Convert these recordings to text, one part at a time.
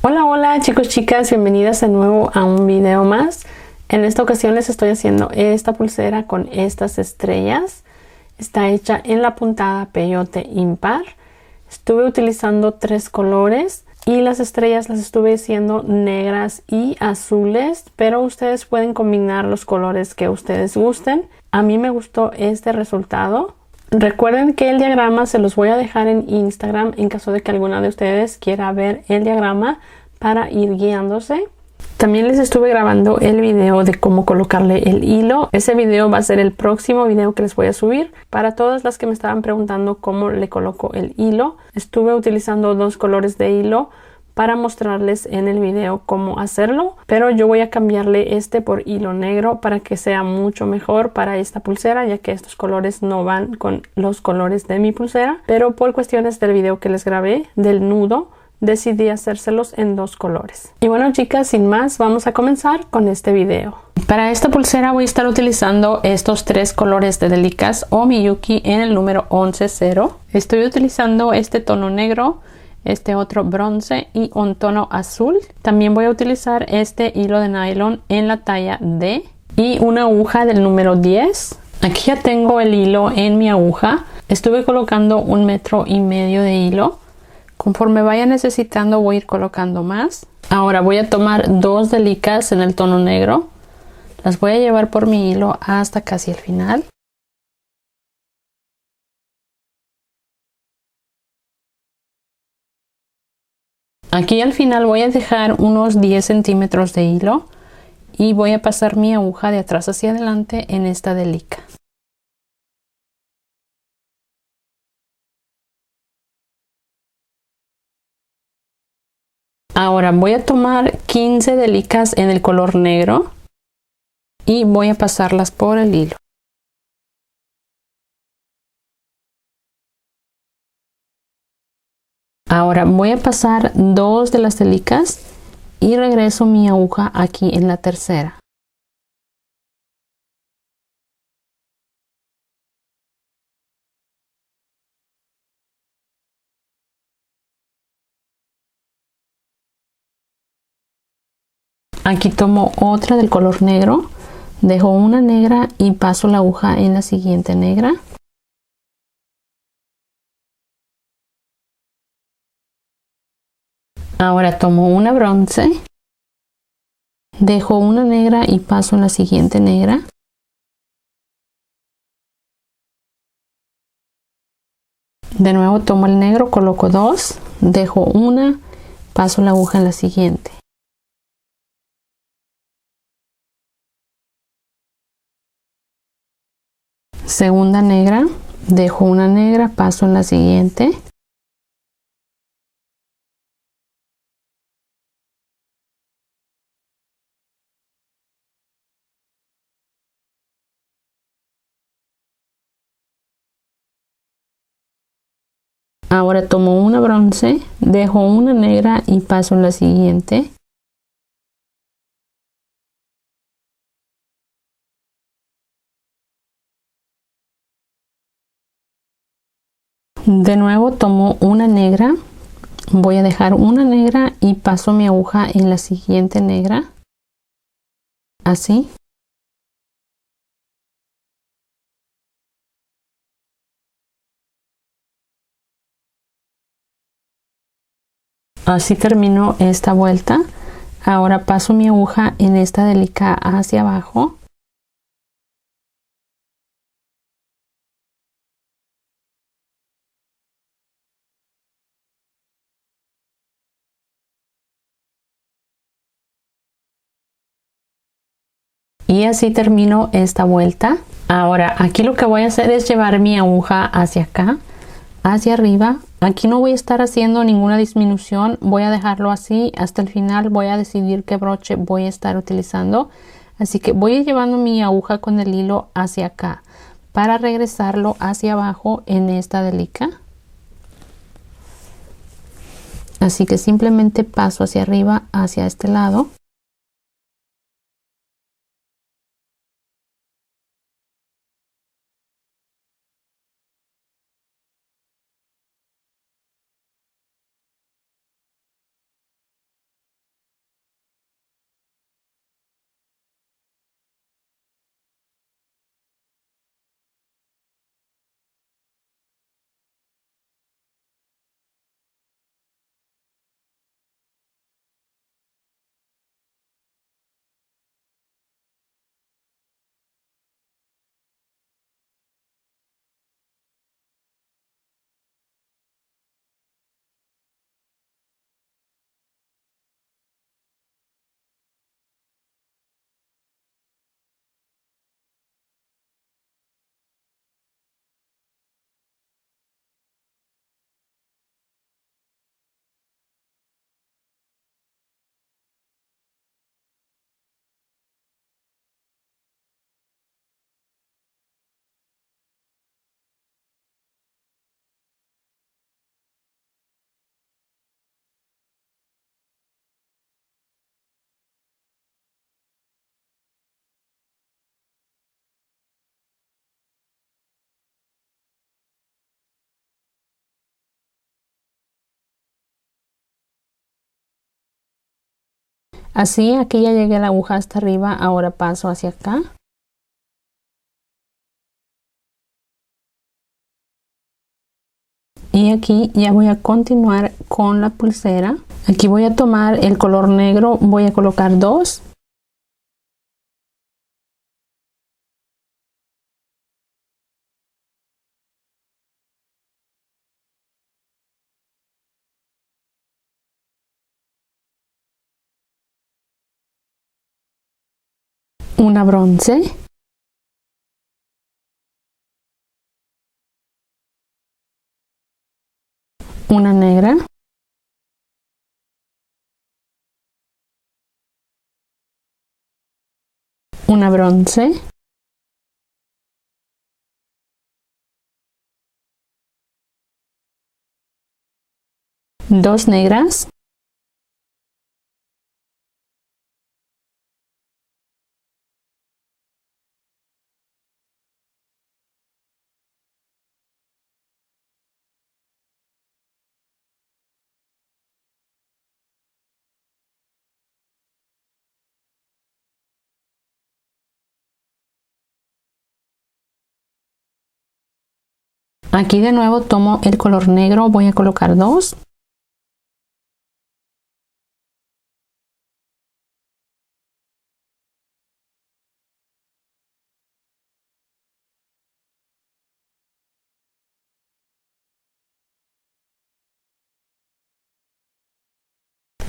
Hola, hola chicos, chicas, bienvenidas de nuevo a un video más. En esta ocasión les estoy haciendo esta pulsera con estas estrellas. Está hecha en la puntada peyote impar. Estuve utilizando 3 colores y las estrellas las estuve haciendo negras y azules, pero ustedes pueden combinar los colores que ustedes gusten. A mí me gustó este resultado. Recuerden que el diagrama se los voy a dejar en Instagram en caso de que alguna de ustedes quiera ver el diagrama para ir guiándose. También les estuve grabando el video de cómo colocarle el hilo. Ese video va a ser el próximo video que les voy a subir. Para todas las que me estaban preguntando cómo le coloco el hilo, estuve utilizando 2 colores de hilo para mostrarles en el video cómo hacerlo, pero yo voy a cambiarle este por hilo negro para que sea mucho mejor para esta pulsera, ya que estos colores no van con los colores de mi pulsera, pero por cuestiones del video que les grabé del nudo decidí hacérselos en 2 colores. Y bueno chicas, sin más, vamos a comenzar con este video. Para esta pulsera voy a estar utilizando estos 3 colores de Delikas o Miyuki en el número 11-0. Estoy utilizando este tono negro, este otro bronce y un tono azul. También voy a utilizar este hilo de nylon en la talla D y una aguja del número 10. Aquí ya tengo el hilo en mi aguja. Estuve colocando 1,5 metros de hilo. Conforme vaya necesitando voy a ir colocando más. Ahora voy a tomar 2 Delikas en el tono negro. Las voy a llevar por mi hilo hasta casi el final. Aquí al final voy a dejar unos 10 centímetros de hilo y voy a pasar mi aguja de atrás hacia adelante en esta Delika. Ahora voy a tomar 15 Delikas en el color negro y voy a pasarlas por el hilo. Ahora voy a pasar 2 de las Delikas y regreso mi aguja aquí en la tercera. Aquí tomo otra del color negro, dejo una negra y paso la aguja en la siguiente negra. Ahora tomo una bronce, dejo una negra y paso en la siguiente negra. De nuevo tomo el negro, coloco 2, dejo una, paso la aguja en la siguiente. Segunda negra, dejo una negra, paso en la siguiente. Ahora tomo una bronce, dejo una negra y paso en la siguiente. De nuevo tomo una negra, voy a dejar una negra y paso mi aguja en la siguiente negra, así. Así termino esta vuelta. Ahora paso mi aguja en esta Delika hacia abajo. Y así termino esta vuelta. Ahora aquí lo que voy a hacer es llevar mi aguja hacia acá, hacia arriba. Aquí no voy a estar haciendo ninguna disminución, voy a dejarlo así hasta el final. Voy a decidir qué broche voy a estar utilizando, así que voy a ir llevando mi aguja con el hilo hacia acá para regresarlo hacia abajo en esta Delika. Así que simplemente paso hacia arriba, hacia este lado. Así, aquí ya llegué la aguja hasta arriba, ahora paso hacia acá. Y aquí ya voy a continuar con la pulsera. Aquí voy a tomar el color negro, voy a colocar 2. Una bronce. Una negra. Una bronce. Dos negras. Aquí de nuevo tomo el color negro, voy a colocar 2.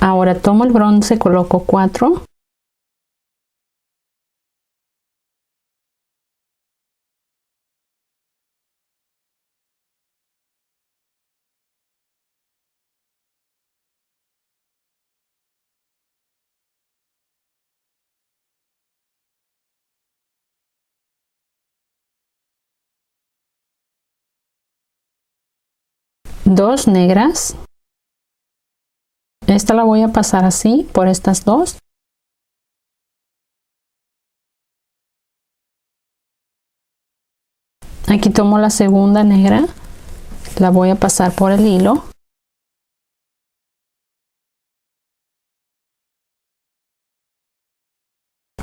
Ahora tomo el bronce, coloco 4. Dos negras. Esta la voy a pasar así por estas dos. Aquí tomo la segunda negra, la voy a pasar por el hilo.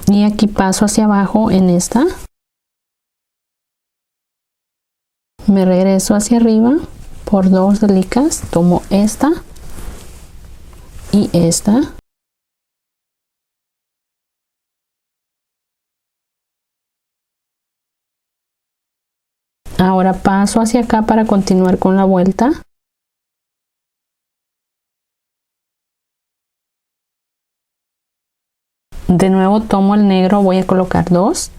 Y aquí paso hacia abajo en esta. Me regreso hacia arriba por 2 delicas, tomo esta y esta. Ahora paso hacia acá para continuar con la vuelta. De nuevo tomo el negro, voy a colocar 2.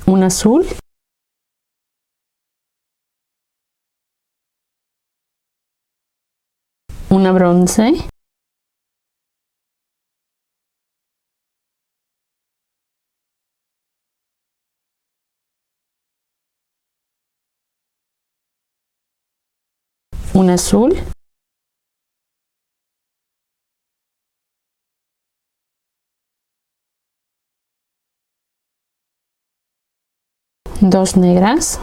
Un azul. Una bronce. Un azul. Dos negras.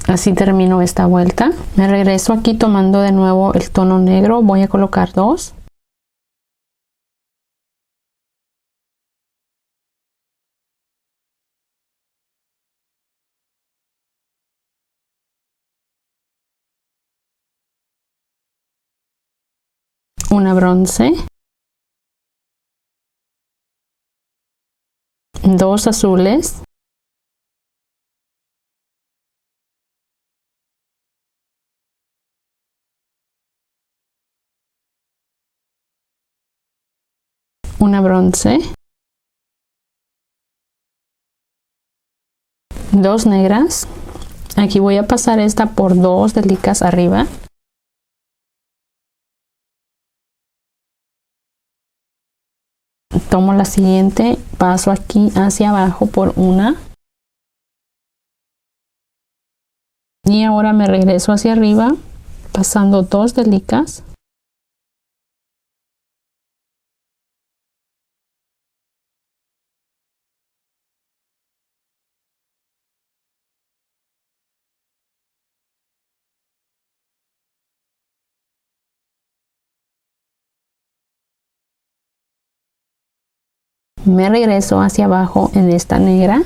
Así termino esta vuelta. Me regreso aquí tomando de nuevo el tono negro, voy a colocar 2. Una bronce. 2 azules. Una bronce. 2 negras. Aquí voy a pasar esta por 2 delicas arriba. Tomo la siguiente, paso aquí hacia abajo por una. Y ahora me regreso hacia arriba, pasando 2 delicas. Me regreso hacia abajo en esta negra.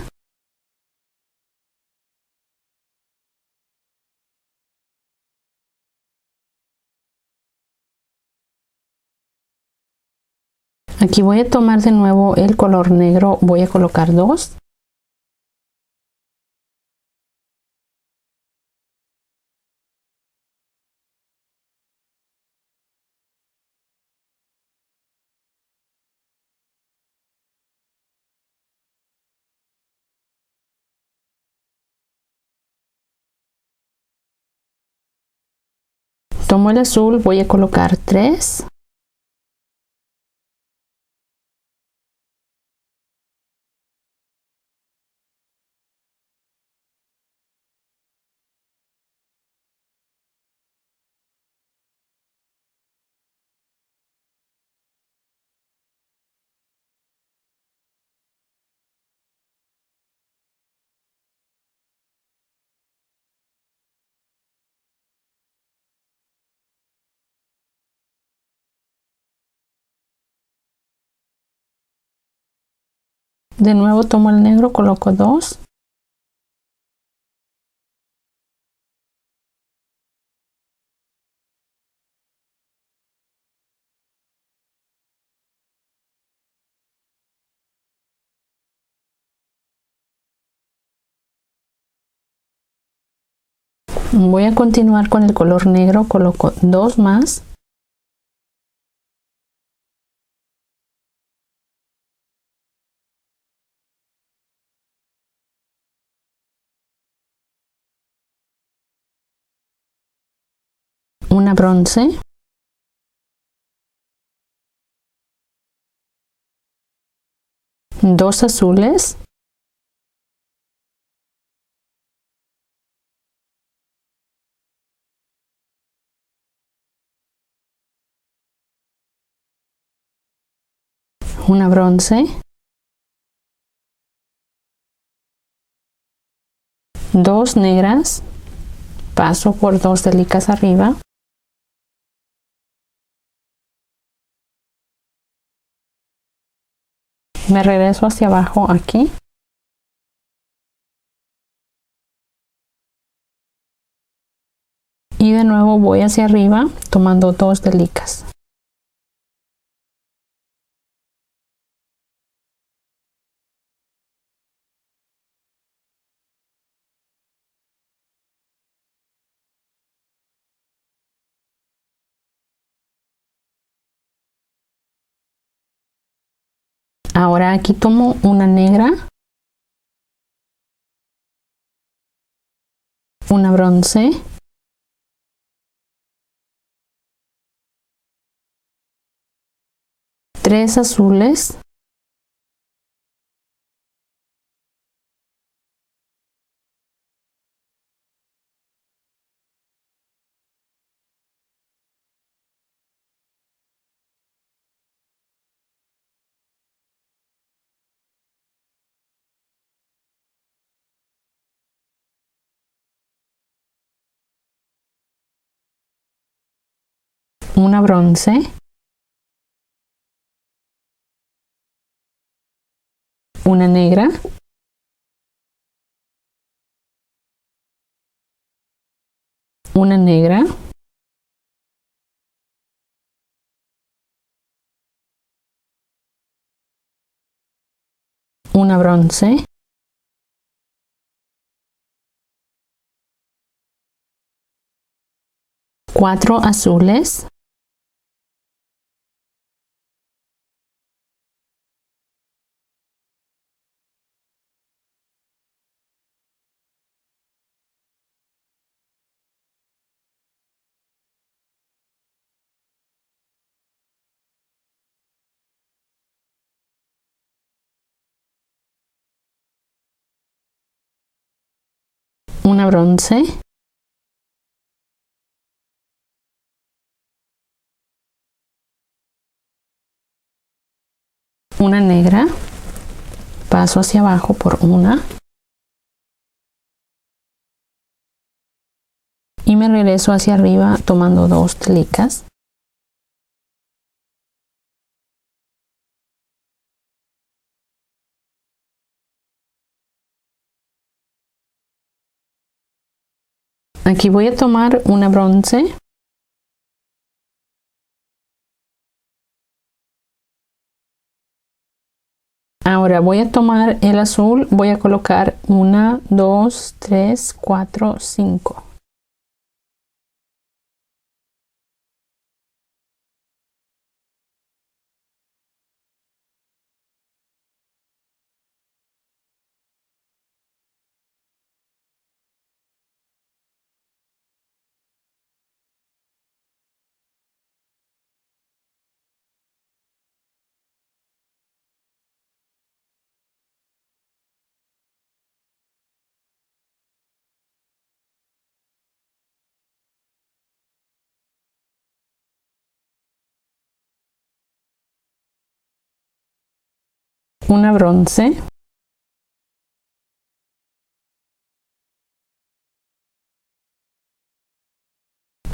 Aquí voy a tomar de nuevo el color negro, voy a colocar 2. Tomo el azul, voy a colocar 3. De nuevo tomo el negro, coloco 2. Voy a continuar con el color negro, coloco 2 más. Una bronce. Dos azules. Una bronce. 2 negras. Paso por 2 delicas arriba. Me regreso hacia abajo aquí. Y de nuevo voy hacia arriba tomando 2 delicas. Ahora aquí tomo una negra, una bronce, tres azules, una bronce, una negra, una negra, una bronce, cuatro azules, una bronce, una negra, paso hacia abajo por una y me regreso hacia arriba tomando 2 tlicas. Aquí voy a tomar una bronce, ahora voy a tomar el azul, voy a colocar 1, 2, 3, 4, 5. Una bronce,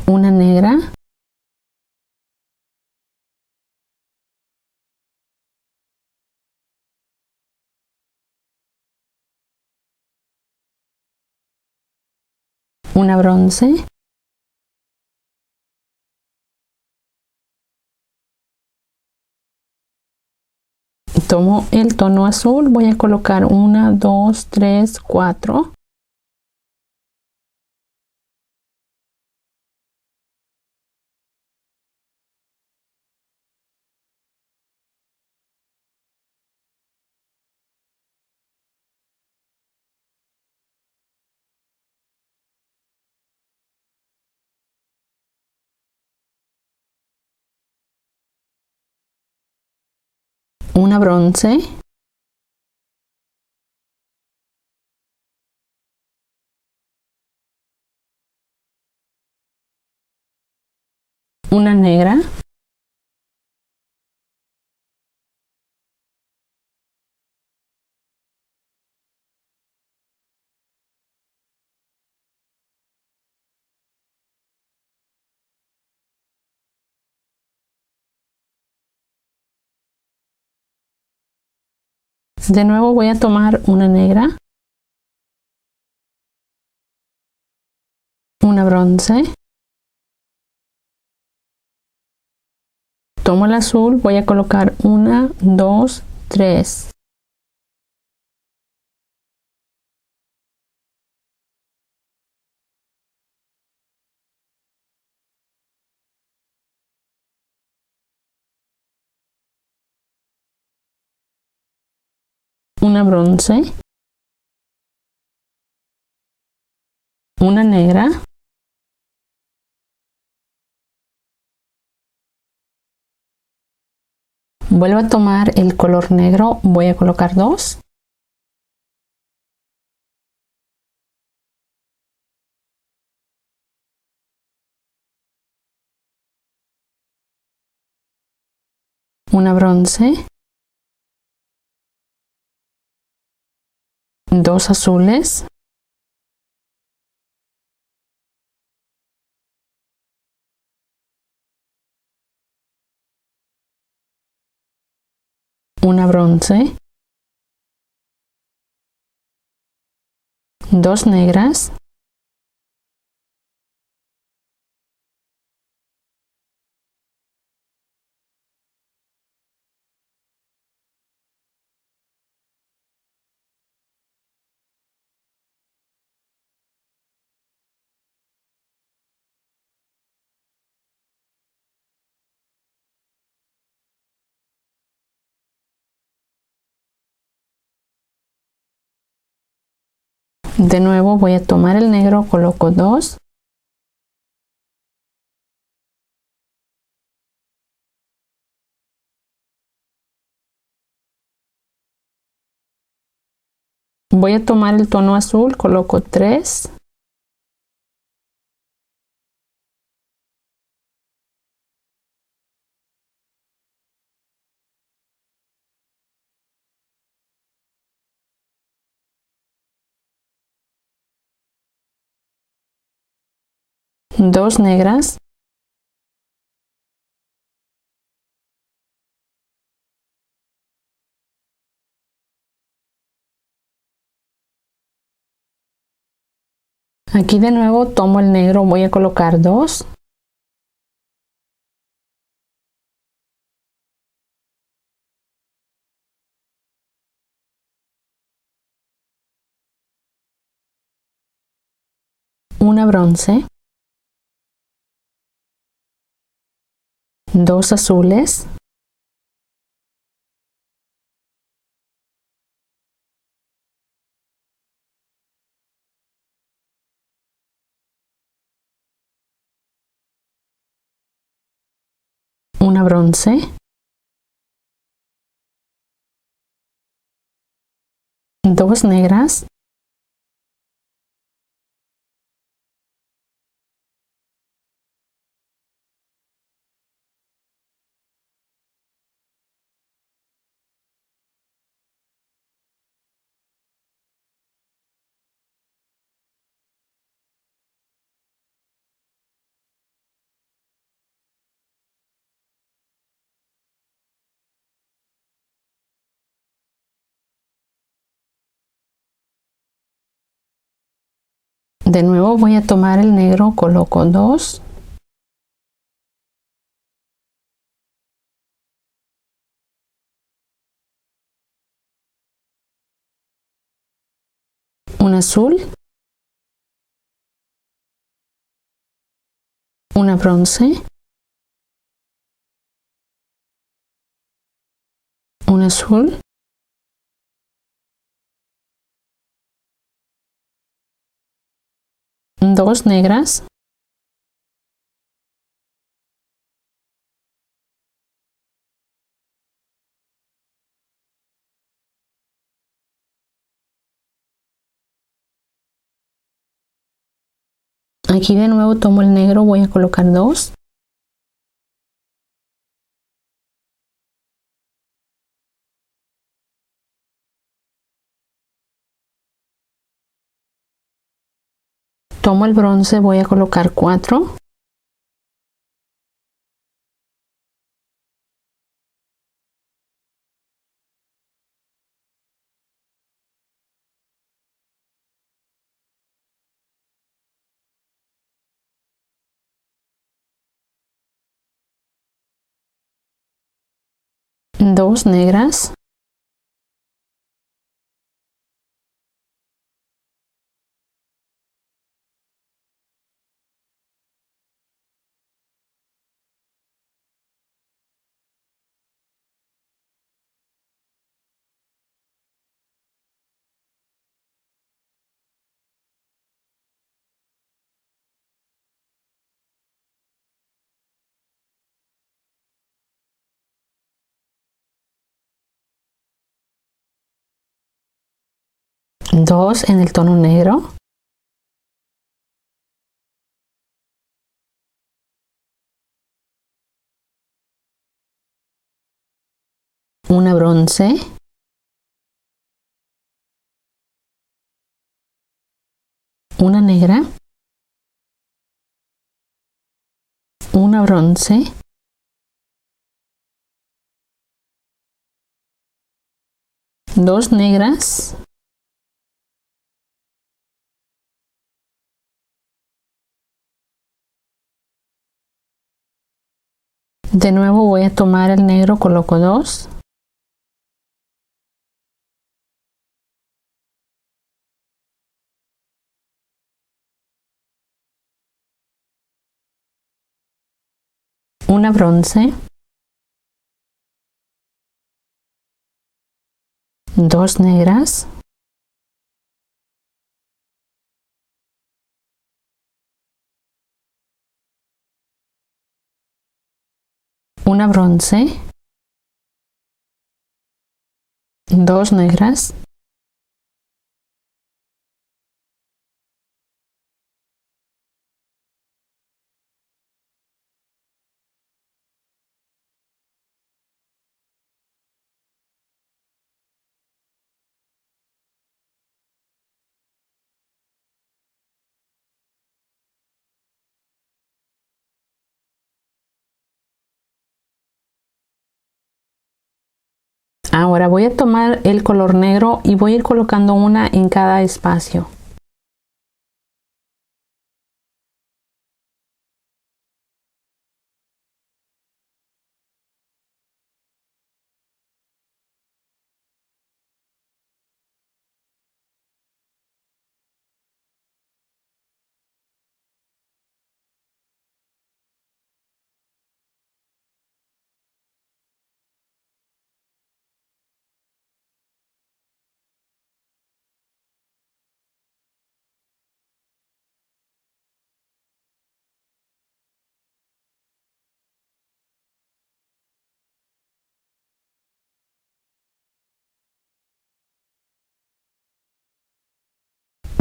una negra, una bronce, tomo el tono azul, voy a colocar 1, 2, 3, 4. Una bronce, una negra, de nuevo voy a tomar una negra, una bronce, tomo el azul, voy a colocar 1, 2, 3. Una bronce, una negra, vuelvo a tomar el color negro, voy a colocar 2. Una bronce, 2 azules, una bronce, 2 negras, de nuevo voy a tomar el negro, coloco 2. Voy a tomar el tono azul, coloco 3. 2 negras, aquí de nuevo tomo el negro, voy a colocar 2, una bronce, 2 azules, una bronce, 2 negras, de nuevo voy a tomar el negro, coloco 2, un azul, una bronce, un azul, dos negras, aquí de nuevo tomo el negro, voy a colocar 2, tomo el bronce, voy a colocar 4, dos negras, dos en el tono negro, una bronce, una negra, una bronce, dos negras, de nuevo voy a tomar el negro, coloco 2, una bronce, dos negras, una bronce, dos negras, Ahora voy a tomar el color negro y voy a ir colocando una en cada espacio.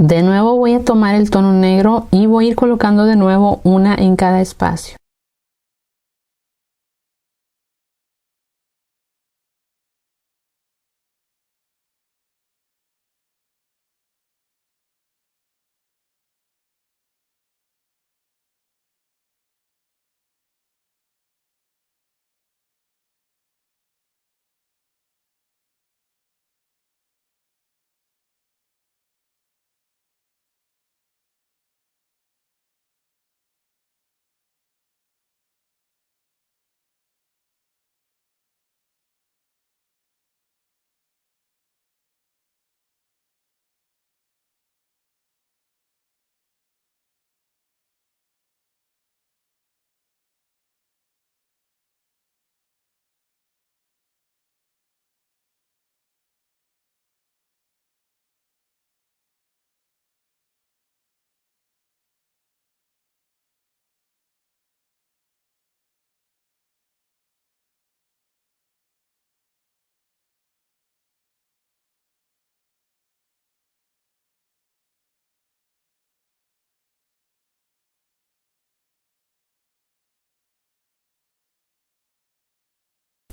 De nuevo voy a tomar el tono negro y voy a ir colocando de nuevo una en cada espacio.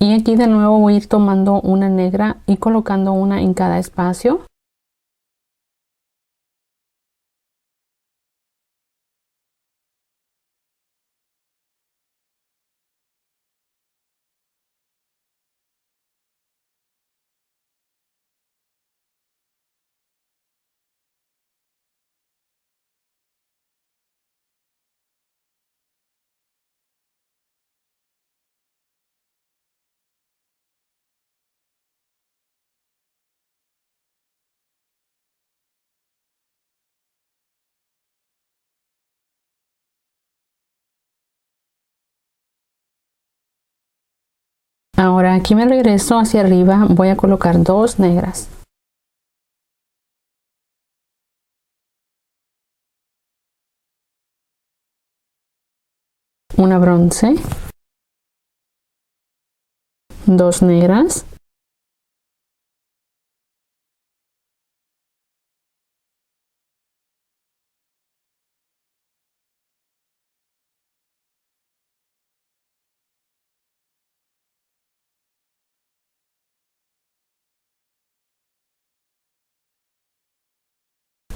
Y aquí de nuevo voy a ir tomando una negra y colocando una en cada espacio. Ahora aquí me regreso hacia arriba, voy a colocar dos negras. Una bronce. Dos negras.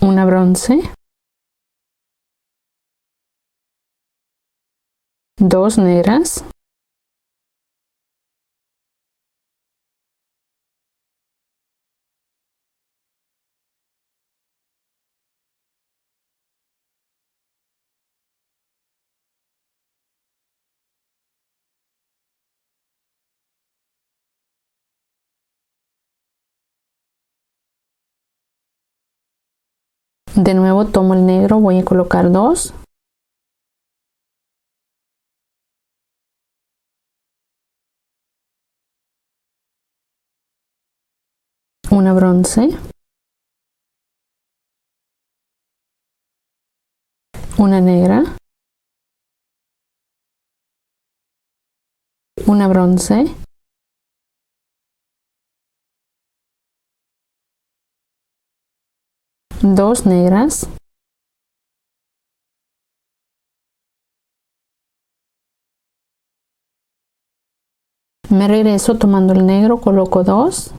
Una bronce. Dos negras. De nuevo tomo el negro, voy a colocar dos. Una bronce. Una negra. Una bronce. Dos negras. Me regreso tomando el negro, coloco dos.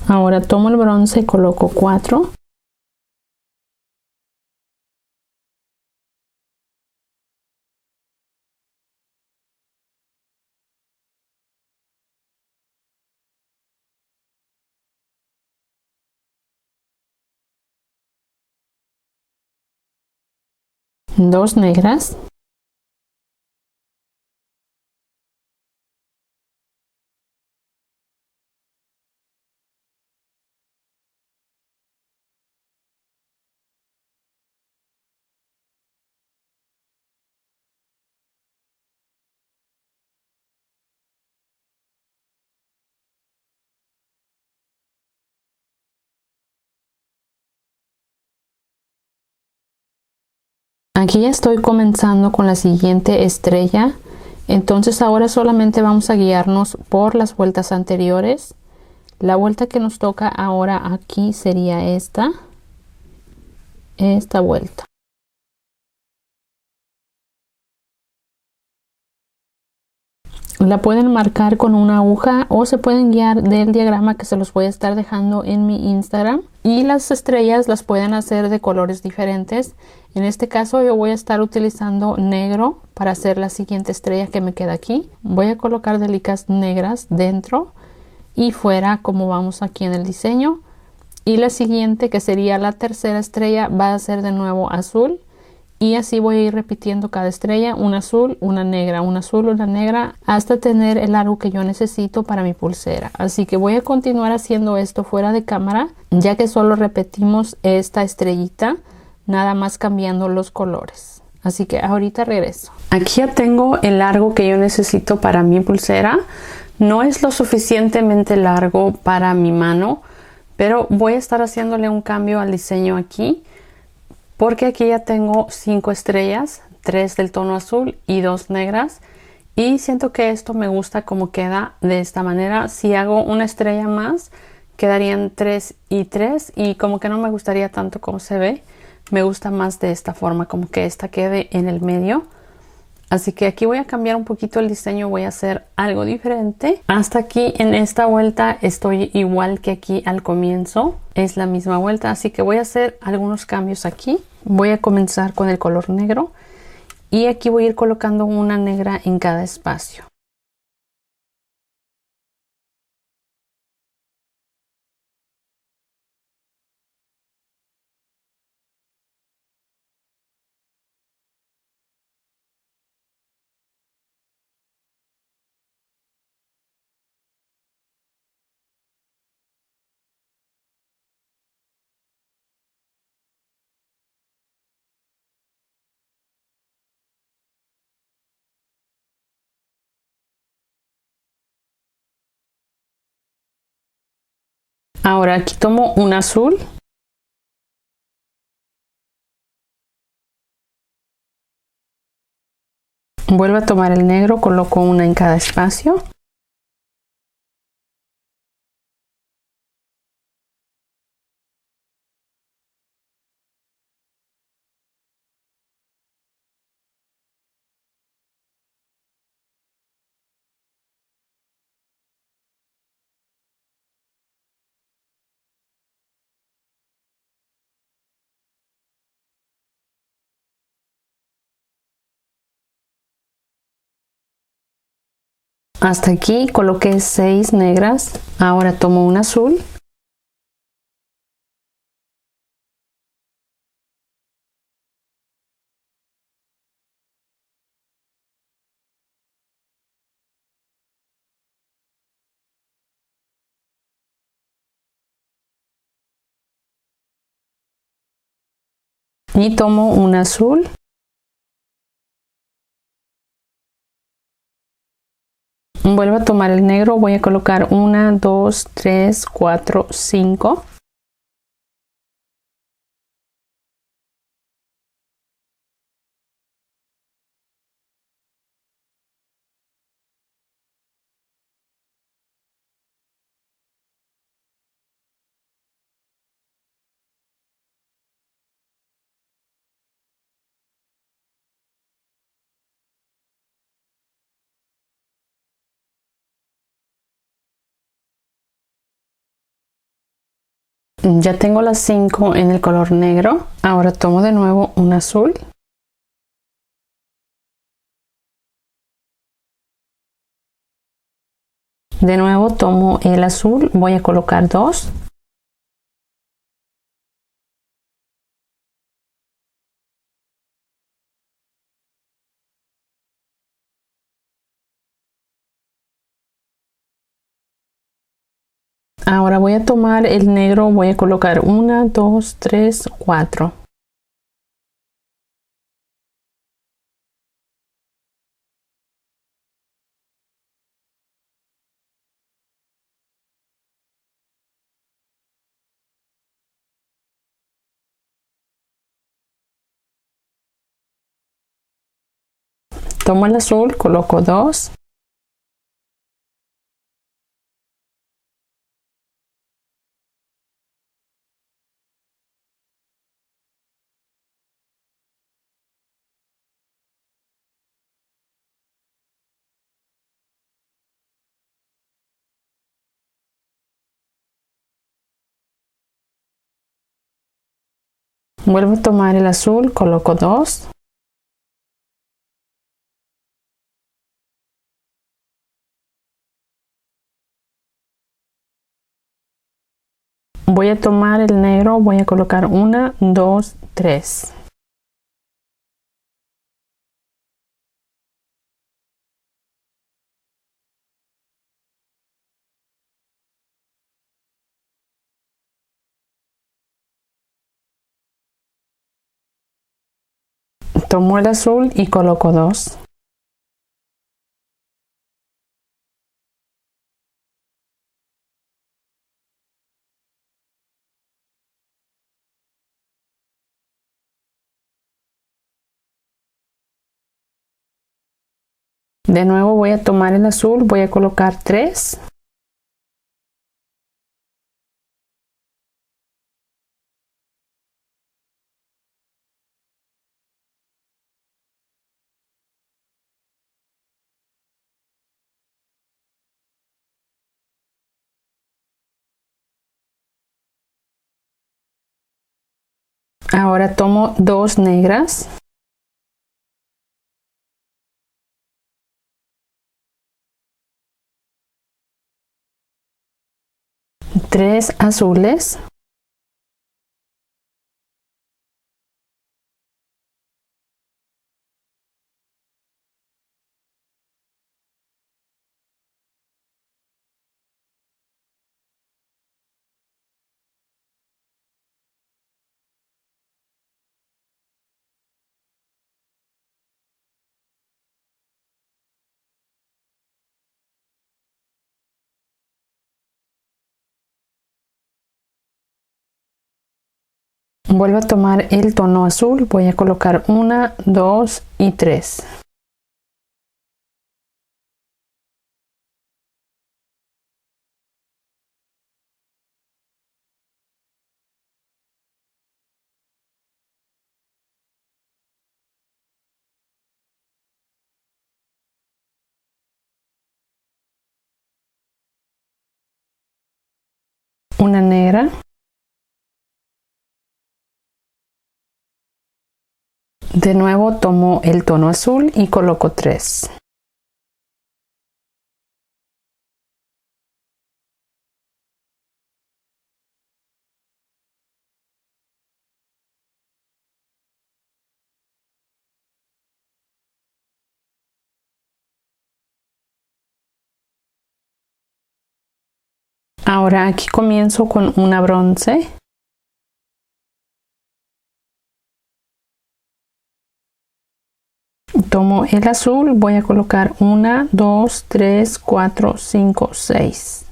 Ahora tomo el bronce, coloco cuatro. 2 negras, aquí ya estoy comenzando con la siguiente estrella. Entonces ahora solamente vamos a guiarnos por las vueltas anteriores. La vuelta que nos toca ahora aquí sería esta vuelta. La pueden marcar con una aguja o se pueden guiar del diagrama que se los voy a estar dejando en mi Instagram. Y las estrellas las pueden hacer de colores diferentes. En este caso yo voy a estar utilizando negro para hacer la siguiente estrella que me queda aquí. Voy a colocar delicas negras dentro y fuera como vamos aquí en el diseño. Y la siguiente, que sería la tercera estrella, va a ser de nuevo azul. Y así voy a ir repitiendo cada estrella, una azul, una negra, una azul, una negra, hasta tener el largo que yo necesito para mi pulsera. Así que voy a continuar haciendo esto fuera de cámara, ya que solo repetimos esta estrellita, nada más cambiando los colores. Así que ahorita regreso. Aquí ya tengo el largo que yo necesito para mi pulsera. No es lo suficientemente largo para mi mano, pero voy a estar haciéndole un cambio al diseño aquí. Porque aquí ya tengo 5 estrellas, 3 del tono azul y 2 negras. Y siento que esto me gusta como queda de esta manera. Si hago una estrella más, quedarían 3 y 3. Y como que no me gustaría tanto como se ve. Me gusta más de esta forma, como que esta quede en el medio. Así que aquí voy a cambiar un poquito el diseño, voy a hacer algo diferente. Hasta aquí en esta vuelta estoy igual que aquí al comienzo. Es la misma vuelta, así que voy a hacer algunos cambios aquí. Voy a comenzar con el color negro y aquí voy a ir colocando una negra en cada espacio. Ahora aquí tomo un azul. Vuelvo a tomar el negro, coloco una en cada espacio. Hasta aquí coloqué 6 negras. Ahora tomo un azul. Y tomo un azul. Vuelvo a tomar el negro, voy a colocar 1, 2, 3, 4, 5. Ya tengo las 5 en el color negro. Ahora tomo de nuevo un azul. De nuevo tomo el azul, voy a colocar 2. Ahora voy a tomar el negro, voy a colocar 1, 2, 3, 4. Tomo el azul, coloco 2. Vuelvo a tomar el azul, coloco 2. Voy a tomar el negro, voy a colocar 1, 2, 3. Tomo el azul y coloco 2. De nuevo voy a tomar el azul, voy a colocar 3. Ahora tomo 2 negras. Tres azules. Vuelvo a tomar el tono azul, voy a colocar 1, 2 y 3. Una negra. De nuevo tomo el tono azul y coloco 3. Ahora aquí comienzo con una bronce. Tomo el azul, voy a colocar 1, 2, 3, 4, 5, 6.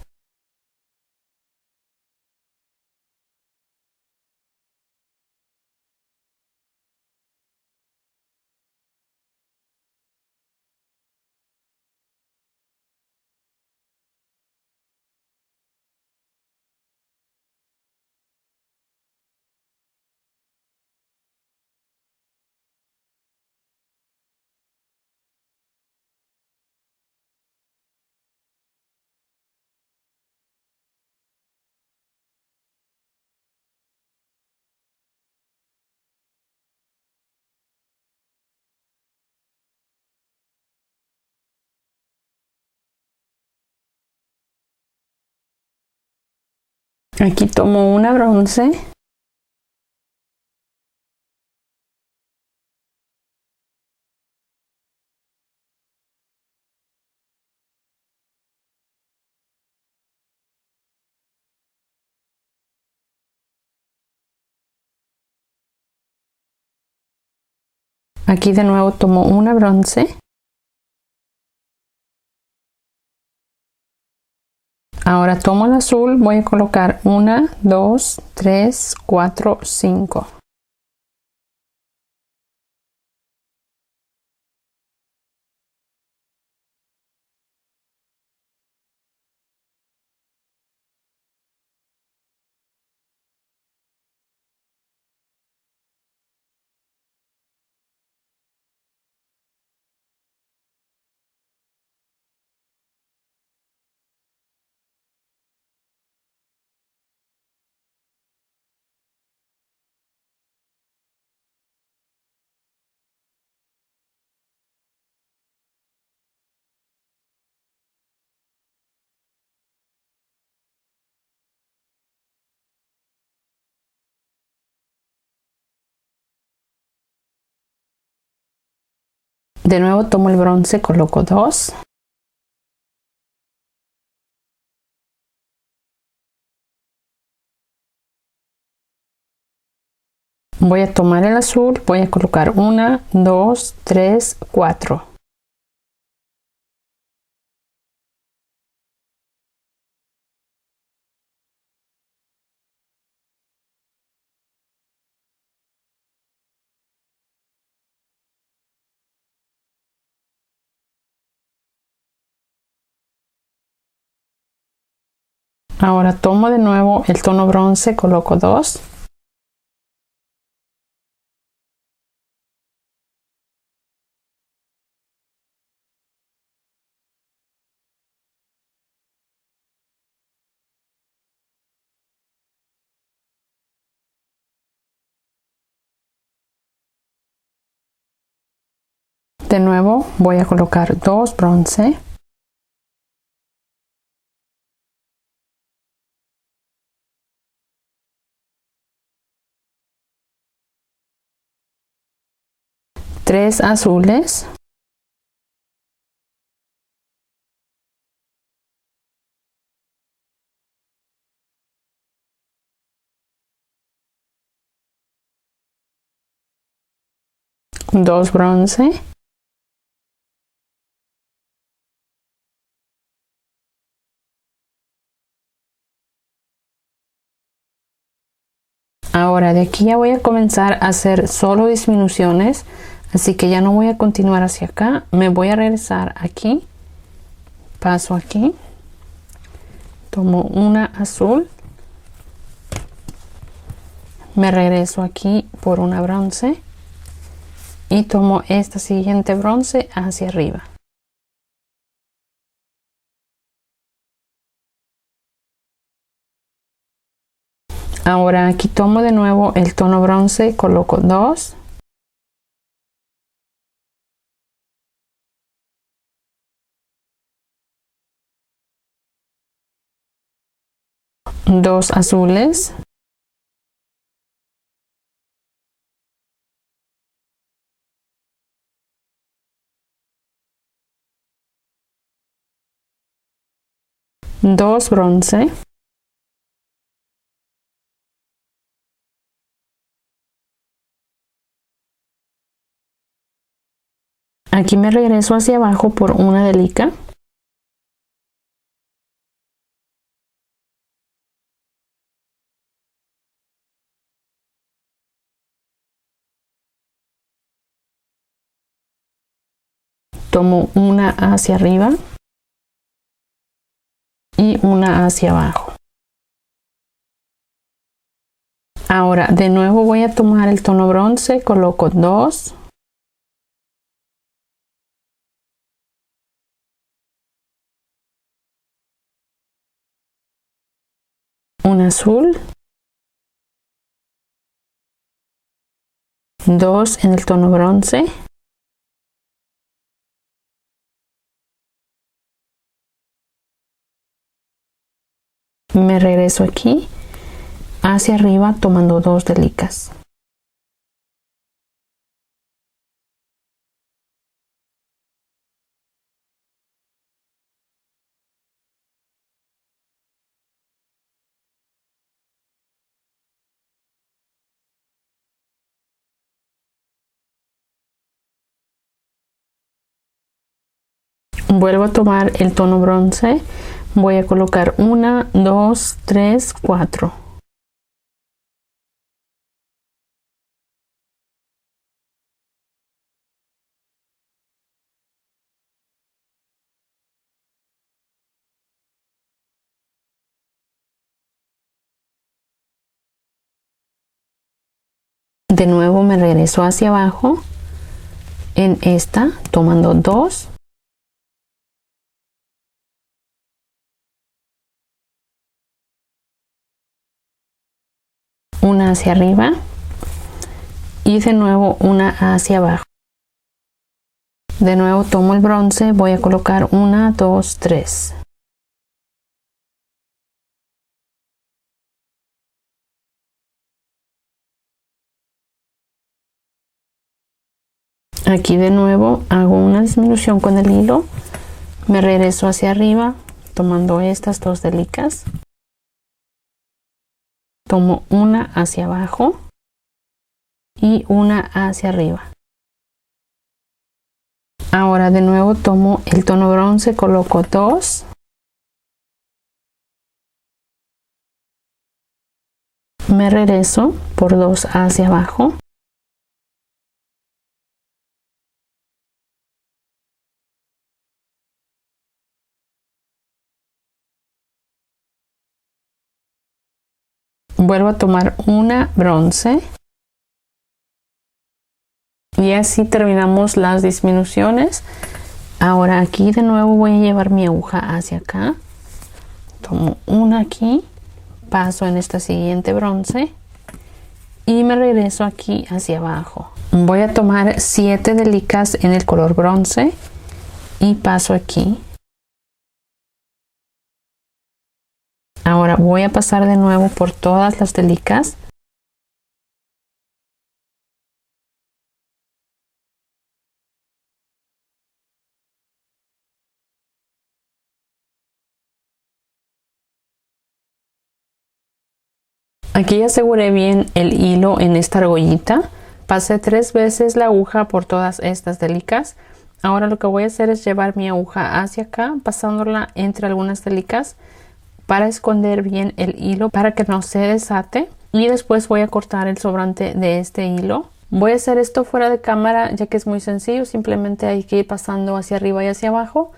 Aquí tomo una bronce. Aquí de nuevo tomo una bronce. Ahora tomo el azul, voy a colocar 1, 2, 3, 4, 5. De nuevo tomo el bronce, coloco 2. Voy a tomar el azul, voy a colocar 1, 2, 3, 4. Ahora tomo de nuevo el tono bronce, coloco 2. De nuevo voy a colocar 2 bronce. Tres azules. Dos bronce. Ahora de aquí ya voy a comenzar a hacer solo disminuciones, así que ya no voy a continuar hacia acá, me voy a regresar aquí, paso aquí, tomo una azul, me regreso aquí por una bronce y tomo esta siguiente bronce hacia arriba. Ahora aquí tomo de nuevo el tono bronce, coloco 2. Dos azules. Dos bronce. Aquí me regreso hacia abajo por una delica. Tomo una hacia arriba y una hacia abajo. Ahora de nuevo voy a tomar el tono bronce, coloco 2. Un azul. 2 en el tono bronce. Me regreso aquí hacia arriba tomando 2 delicas. Vuelvo a tomar el tono bronce. Voy a colocar 1, 2, 3, 4. De nuevo me regreso hacia abajo en esta, tomando 2. Una hacia arriba y de nuevo una hacia abajo. De nuevo tomo el bronce, voy a colocar 1, 2, 3. Aquí de nuevo hago una disminución con el hilo, me regreso hacia arriba tomando estas 2 delicas, tomo una hacia abajo y una hacia arriba. Ahora de nuevo tomo el tono bronce, coloco 2, me regreso por 2 hacia abajo, vuelvo a tomar una bronce y así terminamos las disminuciones. Ahora aquí de nuevo voy a llevar mi aguja hacia acá, tomo una aquí, paso en esta siguiente bronce y me regreso aquí hacia abajo. Voy a tomar 7 delicas en el color bronce y paso aquí. Ahora voy a pasar de nuevo por todas las delicas. Aquí aseguré bien el hilo en esta argollita. Pasé 3 veces la aguja por todas estas delicas. Ahora lo que voy a hacer es llevar mi aguja hacia acá, pasándola entre algunas delicas para esconder bien el hilo para que no se desate, y después voy a cortar el sobrante de este hilo. Voy a hacer esto fuera de cámara ya que es muy sencillo, simplemente hay que ir pasando hacia arriba y hacia abajo,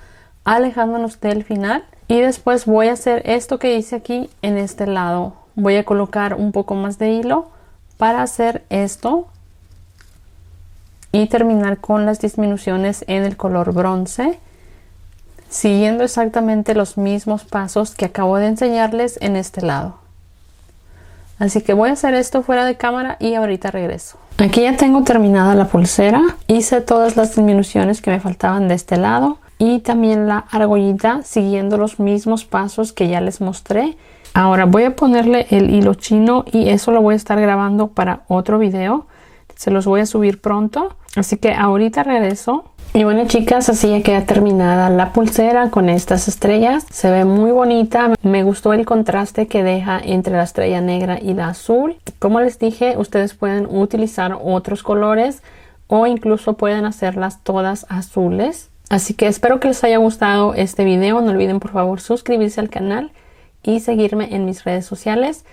alejándonos del final, y después voy a hacer esto que hice aquí en este lado. Voy a colocar un poco más de hilo para hacer esto y terminar con las disminuciones en el color bronce, siguiendo exactamente los mismos pasos que acabo de enseñarles en este lado. Así que voy a hacer esto fuera de cámara y ahorita regreso. Aquí ya tengo terminada la pulsera. Hice todas las disminuciones que me faltaban de este lado y también la argollita siguiendo los mismos pasos que ya les mostré. Ahora voy a ponerle el hilo chino y eso lo voy a estar grabando para otro video. Se los voy a subir pronto. Así que ahorita regreso. Y bueno, chicas, así ya queda terminada la pulsera con estas estrellas. Se ve muy bonita. Me gustó el contraste que deja entre la estrella negra y la azul. Como les dije, ustedes pueden utilizar otros colores o incluso pueden hacerlas todas azules. Así que espero que les haya gustado este video. No olviden por favor suscribirse al canal y seguirme en mis redes sociales.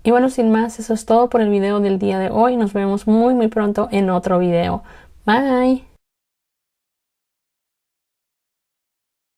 Y bueno, sin más, eso es todo por el video del día de hoy. Nos vemos muy pronto en otro video. Bye.